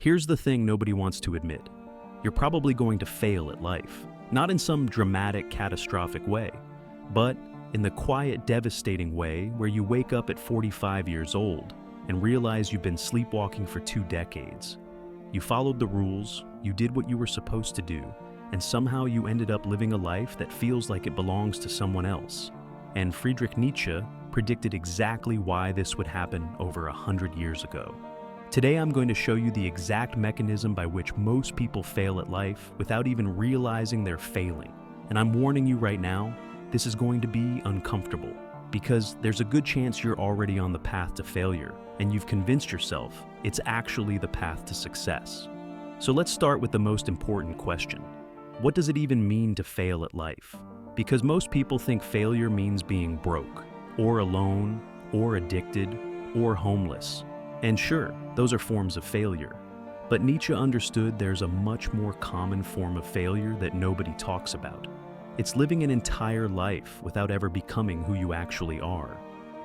Here's the thing nobody wants to admit. You're probably going to fail at life, not in some dramatic, catastrophic way, but in the quiet, devastating way where you wake up at 45 years old and realize you've been sleepwalking for 2 decades. You followed the rules, you did what you were supposed to do, and somehow you ended up living a life that feels like it belongs to someone else. And Friedrich Nietzsche predicted exactly why this would happen over 100 years ago. Today I'm going to show you the exact mechanism by which most people fail at life without even realizing they're failing. And I'm warning you right now, this is going to be uncomfortable, because there's a good chance you're already on the path to failure, and you've convinced yourself it's actually the path to success. So let's start with the most important question. What does it even mean to fail at life? Because most people think failure means being broke, or alone, or addicted, or homeless. And sure, those are forms of failure. But Nietzsche understood there's a much more common form of failure that nobody talks about. It's living an entire life without ever becoming who you actually are.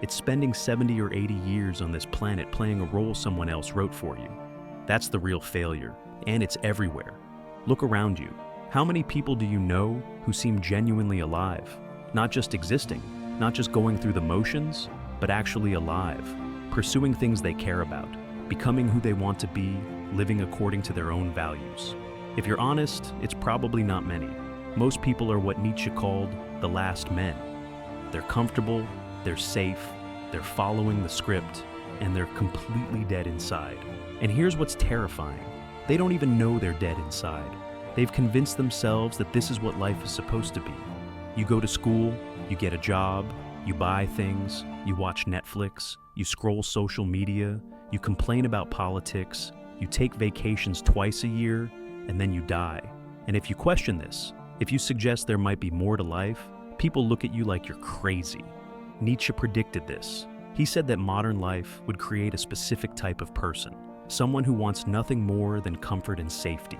It's spending 70 or 80 years on this planet playing a role someone else wrote for you. That's the real failure, and it's everywhere. Look around you. How many people do you know who seem genuinely alive? Not just existing, not just going through the motions, but actually alive, pursuing things they care about, becoming who they want to be, living according to their own values. If you're honest, it's probably not many. Most people are what Nietzsche called the last men. They're comfortable, they're safe, they're following the script, and they're completely dead inside. And here's what's terrifying. They don't even know they're dead inside. They've convinced themselves that this is what life is supposed to be. You go to school, you get a job, you buy things, you watch Netflix, you scroll social media, you complain about politics, you take vacations twice a year, and then you die. And if you question this, if you suggest there might be more to life, people look at you like you're crazy. Nietzsche predicted this. He said that modern life would create a specific type of person, someone who wants nothing more than comfort and safety.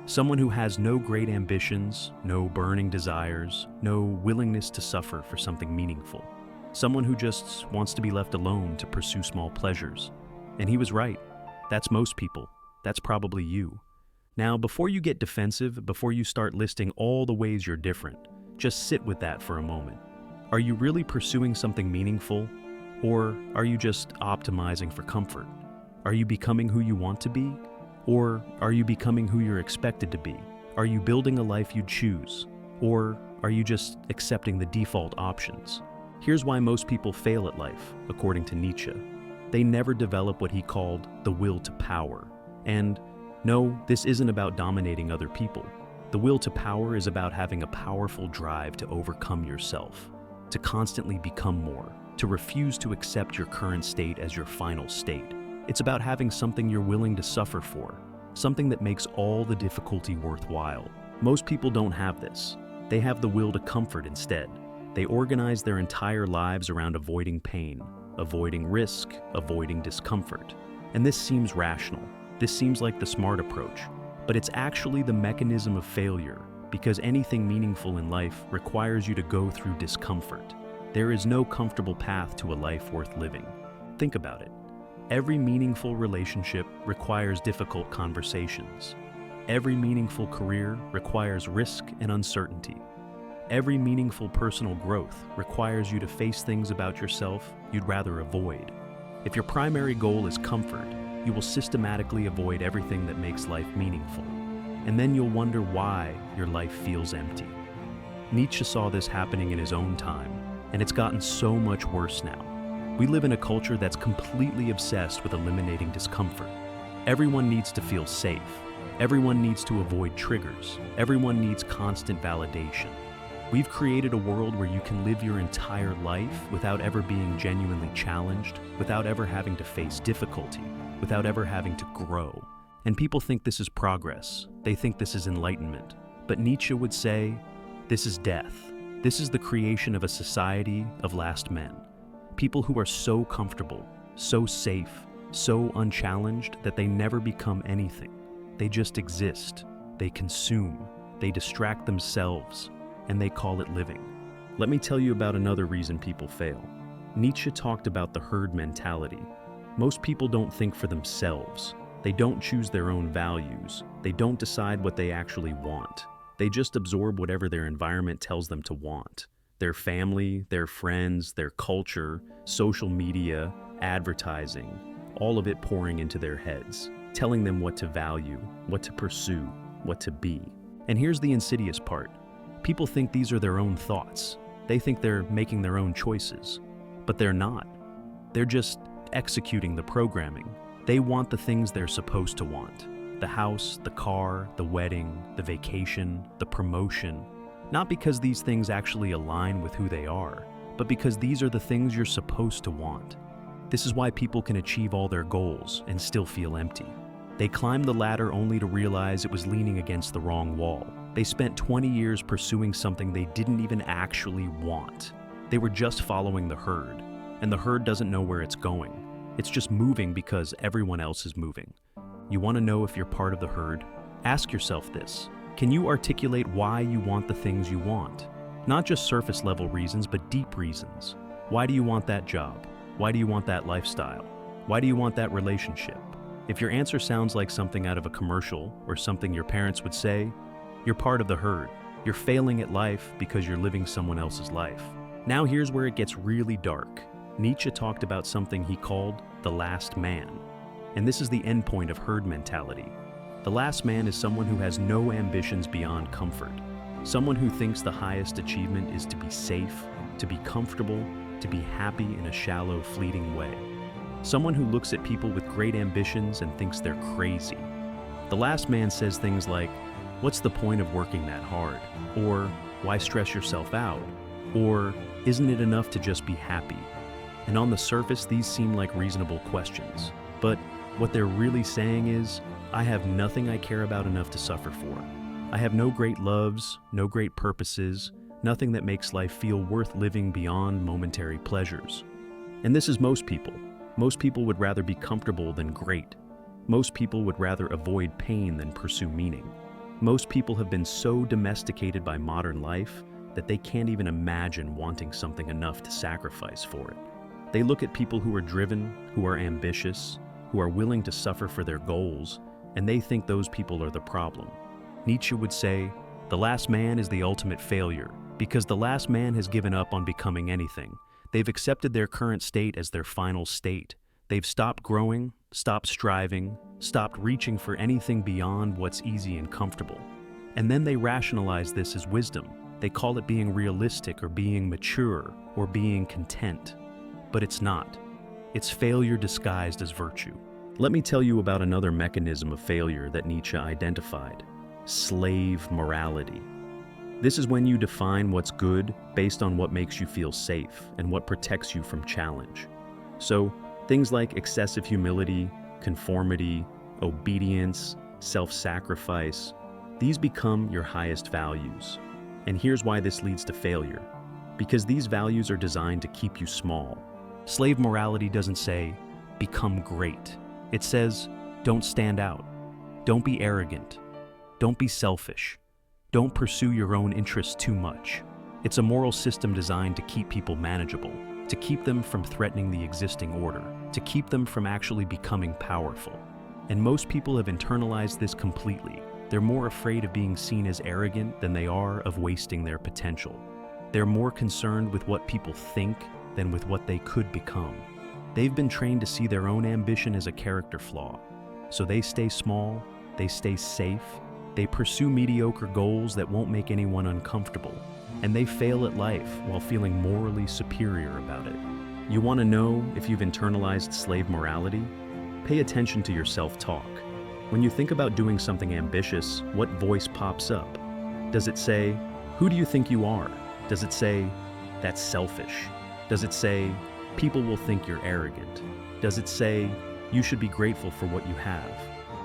Someone who has no great ambitions, no burning desires, no willingness to suffer for something meaningful. Someone who just wants to be left alone to pursue small pleasures. And he was right. That's most people. That's probably you. Now, before you get defensive, before you start listing all the ways you're different, just sit with that for a moment. Are you really pursuing something meaningful? Or are you just optimizing for comfort? Are you becoming who you want to be? Or are you becoming who you're expected to be? Are you building a life you'd choose? Or are you just accepting the default options? Here's why most people fail at life, according to Nietzsche. They never develop what he called the will to power. And no, this isn't about dominating other people. The will to power is about having a powerful drive to overcome yourself, to constantly become more, to refuse to accept your current state as your final state. It's about having something you're willing to suffer for, something that makes all the difficulty worthwhile. Most people don't have this. They have the will to comfort instead. They organize their entire lives around avoiding pain, avoiding risk, avoiding discomfort. And this seems rational. This seems like the smart approach. But it's actually the mechanism of failure, because anything meaningful in life requires you to go through discomfort. There is no comfortable path to a life worth living. Think about it. Every meaningful relationship requires difficult conversations. Every meaningful career requires risk and uncertainty. Every meaningful personal growth requires you to face things about yourself you'd rather avoid. If your primary goal is comfort, you will systematically avoid everything that makes life meaningful. And then you'll wonder why your life feels empty. Nietzsche saw this happening in his own time, and it's gotten so much worse now. We live in a culture that's completely obsessed with eliminating discomfort. Everyone needs to feel safe. Everyone needs to avoid triggers. Everyone needs constant validation. We've created a world where you can live your entire life without ever being genuinely challenged, without ever having to face difficulty, without ever having to grow. And people think this is progress. They think this is enlightenment. But Nietzsche would say, this is death. This is the creation of a society of last men. People who are so comfortable, so safe, so unchallenged that they never become anything. They just exist. They consume. They distract themselves. And they call it living. Let me tell you about another reason people fail. Nietzsche talked about the herd mentality. Most people don't think for themselves. They don't choose their own values. They don't decide what they actually want. They just absorb whatever their environment tells them to want. Their family, their friends, their culture, social media, advertising, all of it pouring into their heads, telling them what to value, what to pursue, what to be. And here's the insidious part. People think these are their own thoughts. They think they're making their own choices. But they're not. They're just executing the programming. They want the things they're supposed to want. The house, the car, the wedding, the vacation, the promotion. Not because these things actually align with who they are, but because these are the things you're supposed to want. This is why people can achieve all their goals and still feel empty. They climbed the ladder only to realize it was leaning against the wrong wall. They spent 20 years pursuing something they didn't even actually want. They were just following the herd, and the herd doesn't know where it's going. It's just moving because everyone else is moving. You want to know if you're part of the herd? Ask yourself this. Can you articulate why you want the things you want? Not just surface level reasons, but deep reasons. Why do you want that job? Why do you want that lifestyle? Why do you want that relationship? If your answer sounds like something out of a commercial or something your parents would say, you're part of the herd. You're failing at life because you're living someone else's life. Now here's where it gets really dark. Nietzsche talked about something he called the last man. And this is the endpoint of herd mentality. The last man is someone who has no ambitions beyond comfort. Someone who thinks the highest achievement is to be safe, to be comfortable, to be happy in a shallow, fleeting way. Someone who looks at people with great ambitions and thinks they're crazy. The last man says things like, "What's the point of working that hard?" Or, "Why stress yourself out?" Or, "Isn't it enough to just be happy?" And on the surface, these seem like reasonable questions. But what they're really saying is, I have nothing I care about enough to suffer for. I have no great loves, no great purposes, nothing that makes life feel worth living beyond momentary pleasures. And this is most people. Most people would rather be comfortable than great. Most people would rather avoid pain than pursue meaning. Most people have been so domesticated by modern life that they can't even imagine wanting something enough to sacrifice for it. They look at people who are driven, who are ambitious, who are willing to suffer for their goals, and they think those people are the problem. Nietzsche would say, the last man is the ultimate failure, because the last man has given up on becoming anything. They've accepted their current state as their final state. They've stopped growing, stopped striving, stopped reaching for anything beyond what's easy and comfortable. And then they rationalize this as wisdom. They call it being realistic or being mature or being content. But it's not. It's failure disguised as virtue. Let me tell you about another mechanism of failure that Nietzsche identified: slave morality. This is when you define what's good based on what makes you feel safe and what protects you from challenge. So, things like excessive humility, conformity, obedience, self-sacrifice, these become your highest values. And here's why this leads to failure. Because these values are designed to keep you small. Slave morality doesn't say, become great. It says, don't stand out. Don't be arrogant. Don't be selfish. Don't pursue your own interests too much. It's a moral system designed to keep people manageable, to keep them from threatening the existing order, to keep them from actually becoming powerful. And most people have internalized this completely. They're more afraid of being seen as arrogant than they are of wasting their potential. They're more concerned with what people think than with what they could become. They've been trained to see their own ambition as a character flaw. So they stay small, they stay safe, they pursue mediocre goals that won't make anyone uncomfortable, and they fail at life while feeling morally superior about it. You want to know if you've internalized slave morality? Pay attention to your self-talk. When you think about doing something ambitious, what voice pops up? Does it say, "Who do you think you are?" Does it say, "That's selfish"? Does it say, "People will think you're arrogant"? Does it say, "You should be grateful for what you have"?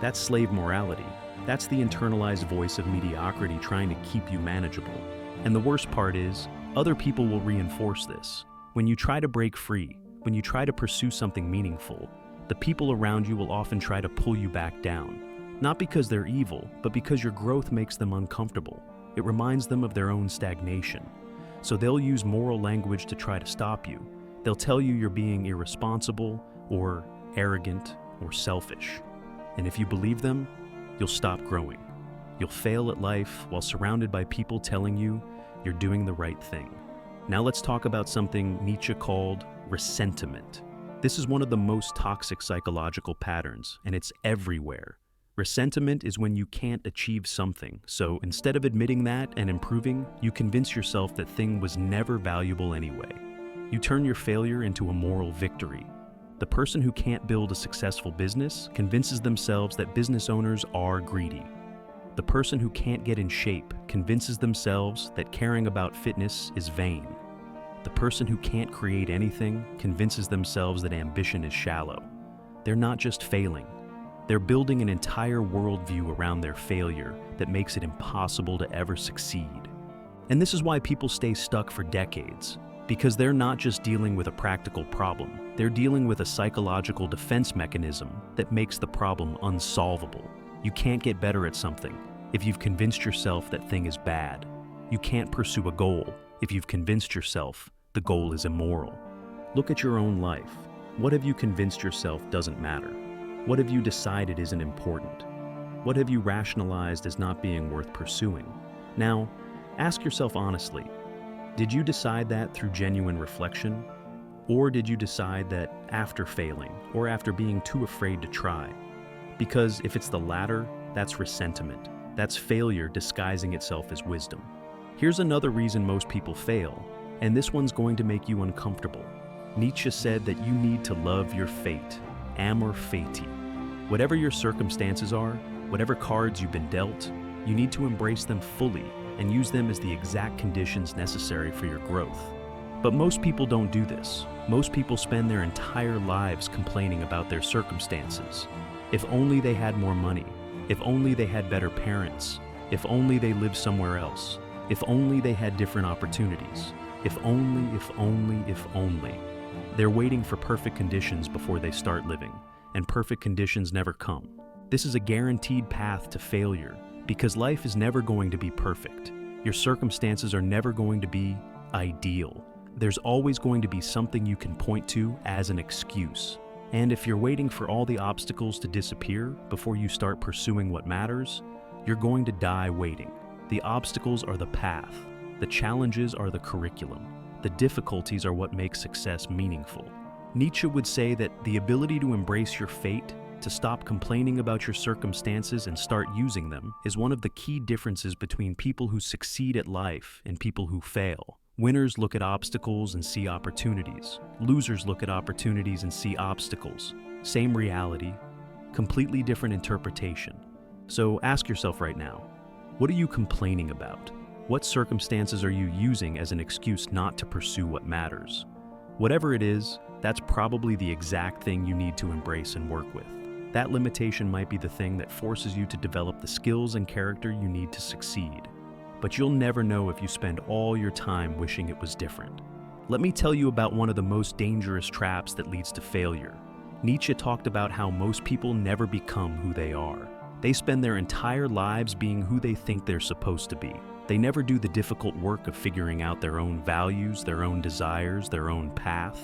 That's slave morality. That's the internalized voice of mediocrity trying to keep you manageable. And the worst part is, other people will reinforce this. When you try to break free, when you try to pursue something meaningful, the people around you will often try to pull you back down. Not because they're evil, but because your growth makes them uncomfortable. It reminds them of their own stagnation. So they'll use moral language to try to stop you. They'll tell you you're being irresponsible, or arrogant, or selfish. And if you believe them, you'll stop growing. You'll fail at life while surrounded by people telling you you're doing the right thing. Now let's talk about something Nietzsche called resentment. This is one of the most toxic psychological patterns, and it's everywhere. Resentment is when you can't achieve something, so instead of admitting that and improving, you convince yourself that thing was never valuable anyway. You turn your failure into a moral victory. The person who can't build a successful business convinces themselves that business owners are greedy. The person who can't get in shape convinces themselves that caring about fitness is vain. The person who can't create anything convinces themselves that ambition is shallow. They're not just failing. They're building an entire worldview around their failure that makes it impossible to ever succeed. And this is why people stay stuck for decades, because they're not just dealing with a practical problem. They're dealing with a psychological defense mechanism that makes the problem unsolvable. You can't get better at something if you've convinced yourself that thing is bad. You can't pursue a goal if you've convinced yourself the goal is immoral. Look at your own life. What have you convinced yourself doesn't matter? What have you decided isn't important? What have you rationalized as not being worth pursuing? Now, ask yourself honestly, did you decide that through genuine reflection? Or did you decide that after failing, or after being too afraid to try? Because if it's the latter, that's resentment. That's failure disguising itself as wisdom. Here's another reason most people fail, and this one's going to make you uncomfortable. Nietzsche said that you need to love your fate, amor fati. Whatever your circumstances are, whatever cards you've been dealt, you need to embrace them fully and use them as the exact conditions necessary for your growth. But most people don't do this. Most people spend their entire lives complaining about their circumstances. If only they had more money. If only they had better parents. If only they lived somewhere else. If only they had different opportunities. If only, if only, if only. They're waiting for perfect conditions before they start living, and perfect conditions never come. This is a guaranteed path to failure, because life is never going to be perfect. Your circumstances are never going to be ideal. There's always going to be something you can point to as an excuse. And if you're waiting for all the obstacles to disappear before you start pursuing what matters, you're going to die waiting. The obstacles are the path. The challenges are the curriculum. The difficulties are what make success meaningful. Nietzsche would say that the ability to embrace your fate, to stop complaining about your circumstances and start using them, is one of the key differences between people who succeed at life and people who fail. Winners look at obstacles and see opportunities. Losers look at opportunities and see obstacles. Same reality, completely different interpretation. So ask yourself right now, what are you complaining about? What circumstances are you using as an excuse not to pursue what matters? Whatever it is, that's probably the exact thing you need to embrace and work with. That limitation might be the thing that forces you to develop the skills and character you need to succeed. But you'll never know if you spend all your time wishing it was different. Let me tell you about one of the most dangerous traps that leads to failure. Nietzsche talked about how most people never become who they are. They spend their entire lives being who they think they're supposed to be. They never do the difficult work of figuring out their own values, their own desires, their own path.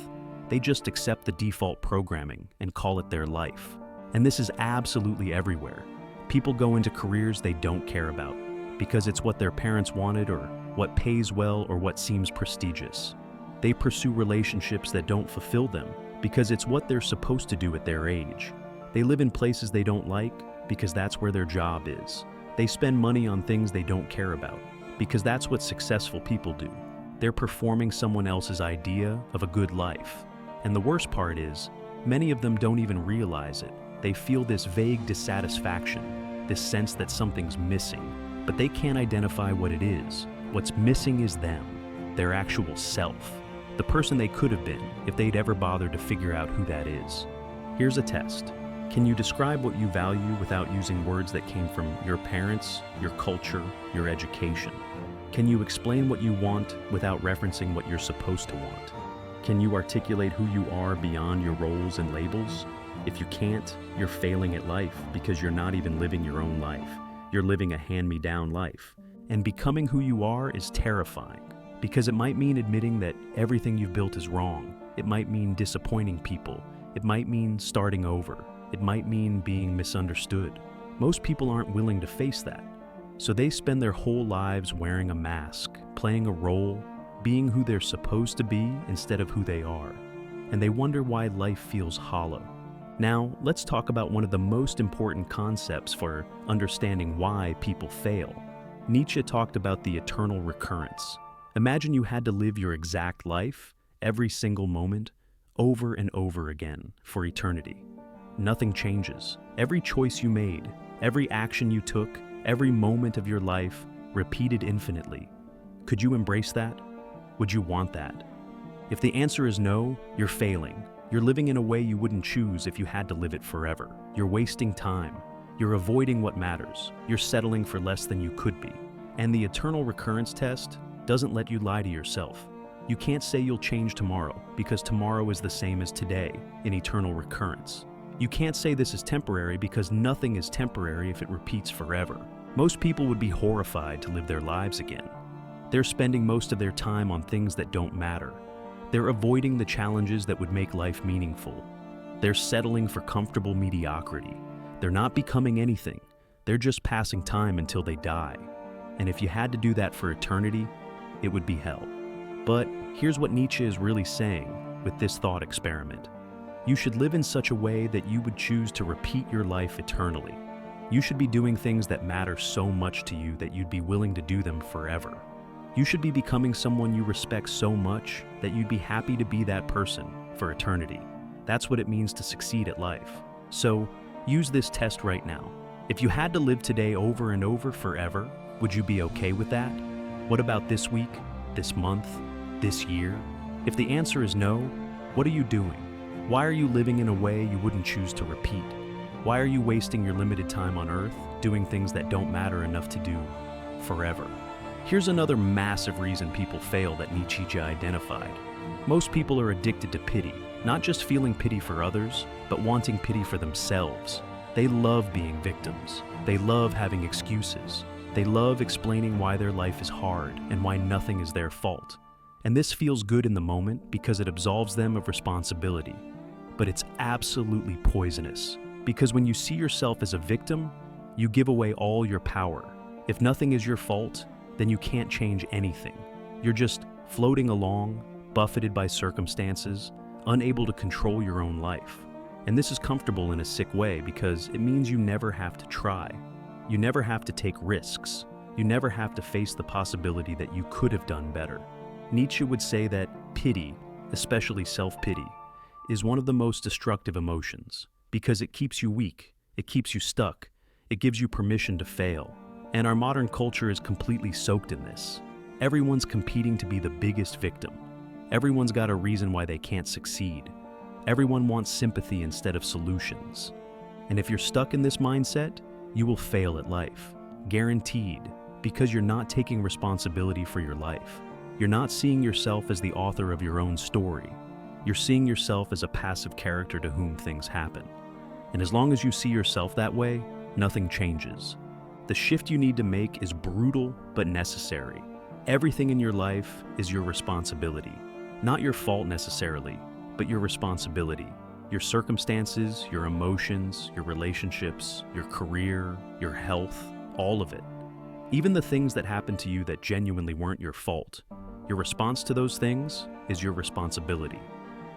They just accept the default programming and call it their life. And this is absolutely everywhere. People go into careers they don't care about because it's what their parents wanted or what pays well or what seems prestigious. They pursue relationships that don't fulfill them because it's what they're supposed to do at their age. They live in places they don't like because that's where their job is. They spend money on things they don't care about because that's what successful people do. They're performing someone else's idea of a good life. And the worst part is, many of them don't even realize it. They feel this vague dissatisfaction, this sense that something's missing, but they can't identify what it is. What's missing is them, their actual self, the person they could have been if they'd ever bothered to figure out who that is. Here's a test. Can you describe what you value without using words that came from your parents, your culture, your education? Can you explain what you want without referencing what you're supposed to want? Can you articulate who you are beyond your roles and labels? If you can't, you're failing at life because you're not even living your own life. You're living a hand-me-down life. And becoming who you are is terrifying because it might mean admitting that everything you've built is wrong. It might mean disappointing people. It might mean starting over. It might mean being misunderstood. Most people aren't willing to face that. So they spend their whole lives wearing a mask, playing a role, being who they're supposed to be instead of who they are. And they wonder why life feels hollow. Now, let's talk about one of the most important concepts for understanding why people fail. Nietzsche talked about the eternal recurrence. Imagine you had to live your exact life, every single moment, over and over again for eternity. Nothing changes. Every choice you made, every action you took, every moment of your life, repeated infinitely. Could you embrace that? Would you want that? If the answer is no, you're failing. You're living in a way you wouldn't choose if you had to live it forever. You're wasting time. You're avoiding what matters. You're settling for less than you could be. And the eternal recurrence test doesn't let you lie to yourself. You can't say you'll change tomorrow because tomorrow is the same as today in eternal recurrence. You can't say this is temporary because nothing is temporary if it repeats forever. Most people would be horrified to live their lives again. They're spending most of their time on things that don't matter. They're avoiding the challenges that would make life meaningful. They're settling for comfortable mediocrity. They're not becoming anything. They're just passing time until they die. And if you had to do that for eternity, it would be hell. But here's what Nietzsche is really saying with this thought experiment. You should live in such a way that you would choose to repeat your life eternally. You should be doing things that matter so much to you that you'd be willing to do them forever. You should be becoming someone you respect so much that you'd be happy to be that person for eternity. That's what it means to succeed at life. So, use this test right now. If you had to live today over and over forever, would you be okay with that? What about this week, this month, this year? If the answer is no, what are you doing? Why are you living in a way you wouldn't choose to repeat? Why are you wasting your limited time on Earth doing things that don't matter enough to do forever? Here's another massive reason people fail that Nietzsche identified. Most people are addicted to pity, not just feeling pity for others, but wanting pity for themselves. They love being victims. They love having excuses. They love explaining why their life is hard and why nothing is their fault. And this feels good in the moment because it absolves them of responsibility. But it's absolutely poisonous, because when you see yourself as a victim, you give away all your power. If nothing is your fault, then you can't change anything. You're just floating along, buffeted by circumstances, unable to control your own life. And this is comfortable in a sick way because it means you never have to try. You never have to take risks. You never have to face the possibility that you could have done better. Nietzsche would say that pity, especially self-pity, is one of the most destructive emotions because it keeps you weak, it keeps you stuck, it gives you permission to fail. And our modern culture is completely soaked in this. Everyone's competing to be the biggest victim. Everyone's got a reason why they can't succeed. Everyone wants sympathy instead of solutions. And if you're stuck in this mindset, you will fail at life. Guaranteed, because you're not taking responsibility for your life. You're not seeing yourself as the author of your own story. You're seeing yourself as a passive character to whom things happen. And as long as you see yourself that way, nothing changes. The shift you need to make is brutal but necessary. Everything in your life is your responsibility. Not your fault necessarily, but your responsibility. Your circumstances, your emotions, your relationships, your career, your health, all of it. Even the things that happened to you that genuinely weren't your fault. Your response to those things is your responsibility.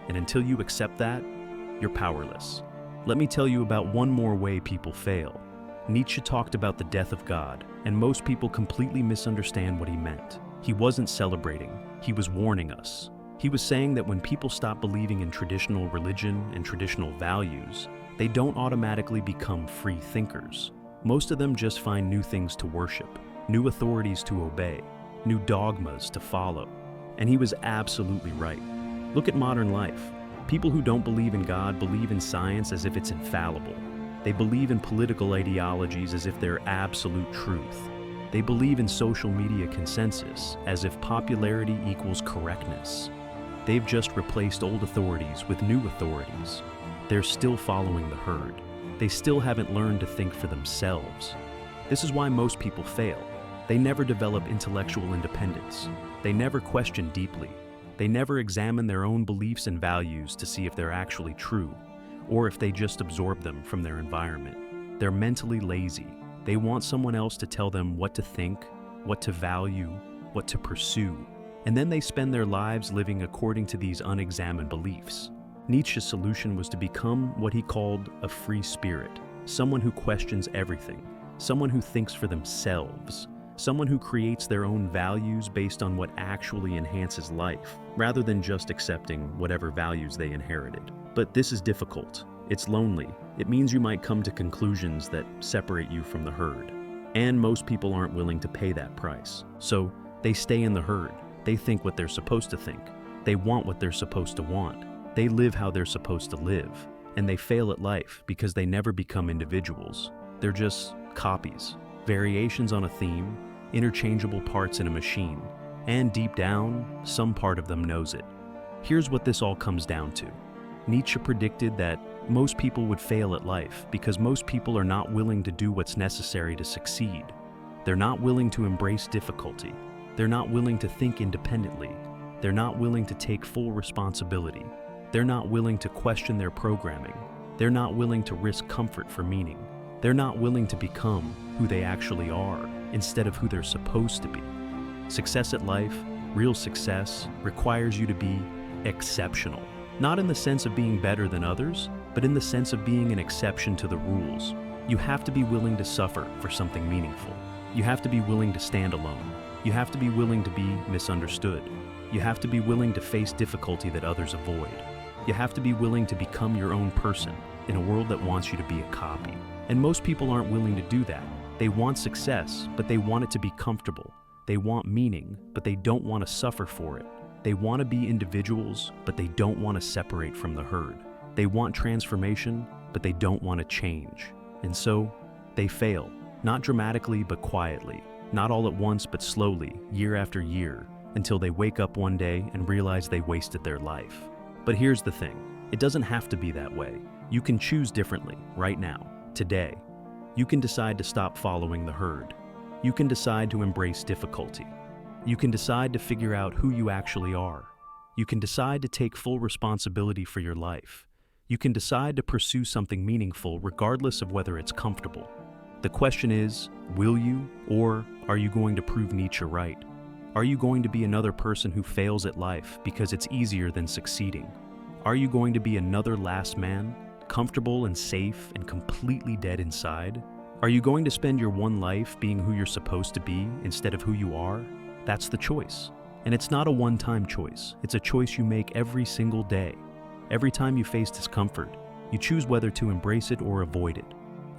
And until you accept that, you're powerless. Let me tell you about one more way people fail. Nietzsche talked about the death of God, and most people completely misunderstand what he meant. He wasn't celebrating, he was warning us. He was saying that when people stop believing in traditional religion and traditional values, they don't automatically become free thinkers. Most of them just find new things to worship, new authorities to obey, new dogmas to follow. And he was absolutely right. Look at modern life. People who don't believe in God believe in science as if it's infallible. They believe in political ideologies as if they're absolute truth. They believe in social media consensus as if popularity equals correctness. They've just replaced old authorities with new authorities. They're still following the herd. They still haven't learned to think for themselves. This is why most people fail. They never develop intellectual independence. They never question deeply. They never examine their own beliefs and values to see if they're actually true, or if they just absorb them from their environment. They're mentally lazy. They want someone else to tell them what to think, what to value, what to pursue, and then they spend their lives living according to these unexamined beliefs. Nietzsche's solution was to become what he called a free spirit, someone who questions everything, someone who thinks for themselves, someone who creates their own values based on what actually enhances life, rather than just accepting whatever values they inherited. But this is difficult. It's lonely. It means you might come to conclusions that separate you from the herd. And most people aren't willing to pay that price. So they stay in the herd. They think what they're supposed to think. They want what they're supposed to want. They live how they're supposed to live. And they fail at life because they never become individuals. They're just copies, variations on a theme, interchangeable parts in a machine. And deep down, some part of them knows it. Here's what this all comes down to. Nietzsche predicted that most people would fail at life because most people are not willing to do what's necessary to succeed. They're not willing to embrace difficulty. They're not willing to think independently. They're not willing to take full responsibility. They're not willing to question their programming. They're not willing to risk comfort for meaning. They're not willing to become who they actually are instead of who they're supposed to be. Success at life, real success, requires you to be exceptional. Not in the sense of being better than others, but in the sense of being an exception to the rules. You have to be willing to suffer for something meaningful. You have to be willing to stand alone. You have to be willing to be misunderstood. You have to be willing to face difficulty that others avoid. You have to be willing to become your own person in a world that wants you to be a copy. And most people aren't willing to do that. They want success, but they want it to be comfortable. They want meaning, but they don't want to suffer for it. They want to be individuals, but they don't want to separate from the herd. They want transformation, but they don't want to change. And so, they fail. Not dramatically, but quietly. Not all at once, but slowly, year after year, until they wake up one day and realize they wasted their life. But here's the thing. It doesn't have to be that way. You can choose differently, right now, today. You can decide to stop following the herd. You can decide to embrace difficulty. You can decide to figure out who you actually are. You can decide to take full responsibility for your life. You can decide to pursue something meaningful regardless of whether it's comfortable. The question is, will you, or are you going to prove Nietzsche right? Are you going to be another person who fails at life because it's easier than succeeding? Are you going to be another last man, comfortable and safe and completely dead inside? Are you going to spend your one life being who you're supposed to be instead of who you are? That's the choice. And it's not a one-time choice. It's a choice you make every single day. Every time you face discomfort, you choose whether to embrace it or avoid it.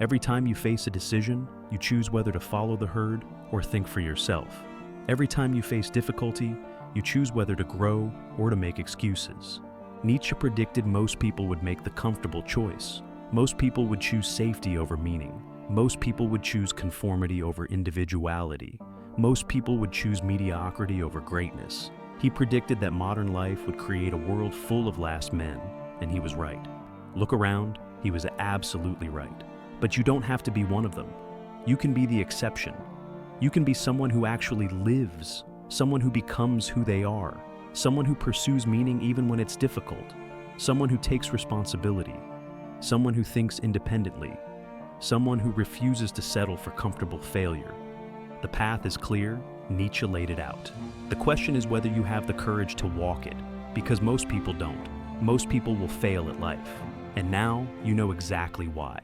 Every time you face a decision, you choose whether to follow the herd or think for yourself. Every time you face difficulty, you choose whether to grow or to make excuses. Nietzsche predicted most people would make the comfortable choice. Most people would choose safety over meaning. Most people would choose conformity over individuality. Most people would choose mediocrity over greatness. He predicted that modern life would create a world full of last men, and he was right. Look around, he was absolutely right. But you don't have to be one of them. You can be the exception. You can be someone who actually lives, someone who becomes who they are, someone who pursues meaning even when it's difficult, someone who takes responsibility, someone who thinks independently, someone who refuses to settle for comfortable failure. The path is clear. Nietzsche laid it out. The question is whether you have the courage to walk it, because most people don't. Most people will fail at life. And now you know exactly why.